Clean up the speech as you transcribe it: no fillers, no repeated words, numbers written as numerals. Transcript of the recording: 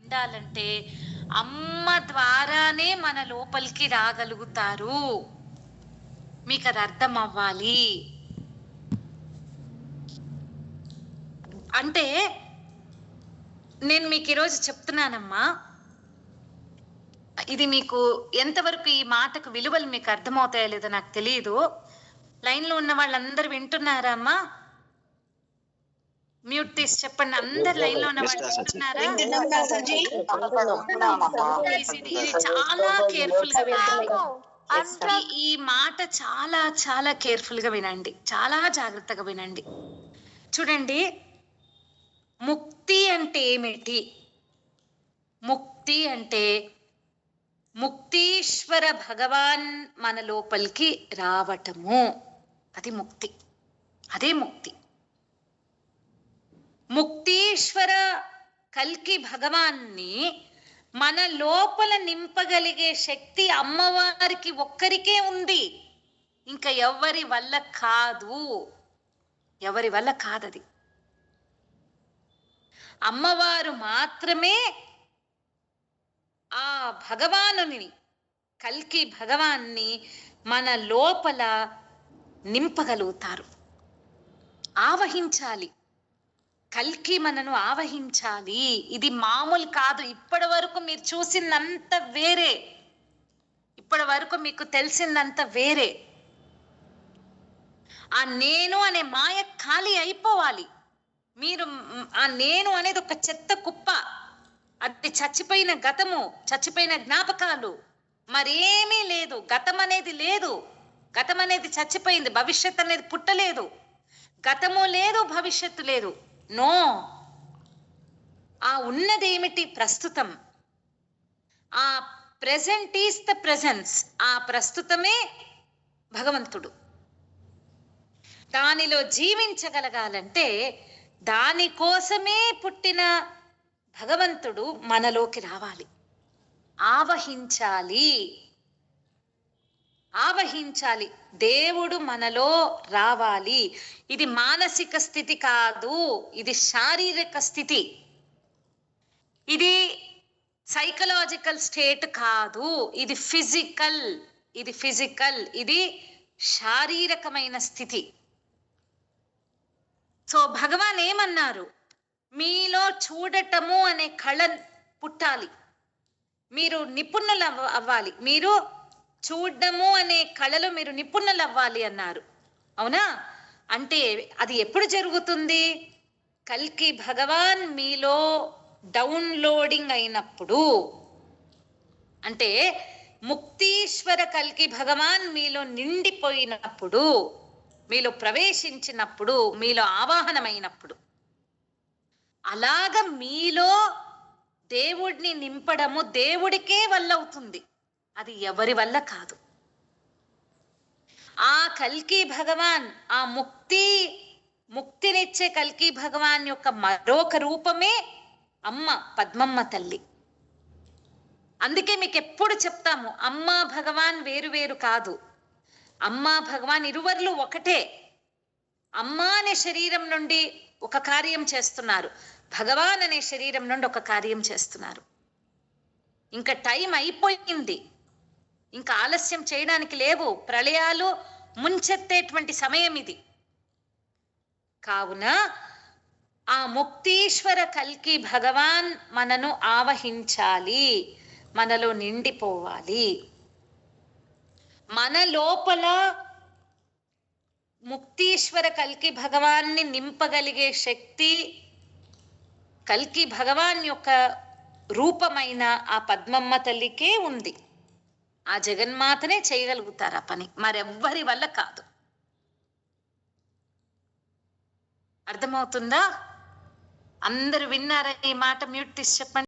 ఉండాలంటే అమ్మ ద్వారానే మన లోపలికి రాగలుగుతారు. మీకు అది అర్థం అవ్వాలి. అంటే నేను మీకు ఈరోజు చెప్తున్నానమ్మా, ఇది మీకు ఎంతవరకు ఈ మాటకు విలువలు మీకు అర్థమవుతాయో లేదో నాకు తెలియదు. లైన్లో ఉన్న వాళ్ళందరూ వింటున్నారా అమ్మా? మ్యూట్ తీసి చెప్పండి. అందరు లైన్ లో ఉన్న వాళ్ళు వింటున్నారా? ఇది చాలా కేర్ఫుల్ గా వినండి. ఈ మాట చాలా చాలా కేర్ఫుల్ గా వినండి, చాలా జాగ్రత్తగా వినండి. చూడండి, ముక్తి అంటే ఏమిటి? ముక్తి అంటే ముక్తీశ్వర భగవాన్ మన లోపలికి రావటము. అది ముక్తి, అదే ముక్తి. ముక్తీశ్వర కల్కి భగవాన్ని మన లోపల నింపగలిగే శక్తి అమ్మవారికి ఒక్కరికే ఉంది. ఇంకా ఎవరి వల్ల కాదు, ఎవరి వల్ల కాదది. అమ్మవారు మాత్రమే ఆ భగవానుని, కల్కి భగవాన్ని మన లోపల నింపగలుగుతారు. ఆవహించాలి, కల్కి మనను ఆవహించాలి. ఇది మామూలు కాదు. ఇప్పటి వరకు మీరు చూసిందంత వేరే, ఇప్పటి వరకు మీకు తెలిసిందంత వేరే. ఆ నేను అనే మాయ ఖాళీ అయిపోవాలి. మీరు ఆ నేను అనేది ఒక చెత్త కుప్ప, అది చచ్చిపోయిన గతము, చచ్చిపోయిన జ్ఞాపకాలు, మరేమీ లేదు. గతం అనేది లేదు, గతం అనేది చచ్చిపోయింది. భవిష్యత్ అనేది పుట్టలేదు. గతము లేదు, భవిష్యత్తు లేదు. నో, ఆ ఉన్నదేమిటి? ప్రస్తుతం. ఆ ప్రెజెంట్ ఈస్ ద ప్రెజెన్స్. ఆ ప్రస్తుతమే భగవంతుడు. దానిలో జీవించగలగాలంటే దానికోసమే పుట్టిన భగవంతుడు మనలోకి రావాలి, ఆవహించాలి, ఆవహించాలి. దేవుడు మనలో రావాలి. ఇది మానసిక స్థితి కాదు, ఇది శారీరక స్థితి. ఇది సైకలాజికల్ స్టేట్ కాదు, ఇది ఫిజికల్. ఇది ఫిజికల్, ఇది శారీరకమైన స్థితి. సో భగవాన్ ఏమన్నారు? మీలో చూడటము అనే కళ పుట్టాలి, మీరు నిపుణులు అవ్వాలి, మీరు చూడటము అనే కళలో మీరు నిపుణులు అవ్వాలి అన్నారు. అవునా? అంటే అది ఎప్పుడు జరుగుతుంది? కల్కి భగవాన్ మీలో డౌన్లోడింగ్ అయినప్పుడు. అంటే ముక్తీశ్వర కల్కి భగవాన్ మీలో నిండిపోయినప్పుడు, మీలో ప్రవేశించినప్పుడు, మీలో ఆవాహనమైనప్పుడు. అలాగ మీలో దేవుడిని నింపడము దేవుడికే వల్ల అవుతుంది, అది ఎవరి వల్ల కాదు. ఆ కల్కి భగవాన్, ఆ ముక్తినిచ్చే కల్కి భగవాన్ యొక్క మరొక రూపమే అమ్మ, పద్మమ్మ తల్లి. అందుకే మీకు ఎప్పుడు చెప్తాము, అమ్మ భగవాన్ వేరు వేరు కాదు. అమ్మ భగవాన్ ఇరువర్లు ఒకటే. అమ్మ అనే శరీరం నుండి ఒక కార్యం చేస్తున్నారు, భగవాన్ అనే శరీరం నుండి ఒక కార్యం చేస్తున్నారు. ఇంకా టైం అయిపోయింది, ఇంకా ఆలస్యం చేయడానికి లేవు. ప్రళయాలు ముంచెత్తేటువంటి సమయం ఇది. కావున ఆ ముక్తీశ్వర కల్కి భగవాన్ మనను ఆవహించాలి, మనలో నిండిపోవాలి. మన లోపల ముక్తీశ్వర కల్కి భగవాన్ని నింపగలిగే శక్తి కల్కి భగవాన్ యొక్క రూపమైన ఆ పద్మమ్మ తల్లికే ఉంది. ఆ జగన్మాతనే చేయగలుగుతారు ఆ పని, మరెవ్వరి వల్ల కాదు. అర్థమవుతుందా? అందరు విన్నారా ఈ మాట? మ్యూట్ తీసి చెప్పండి.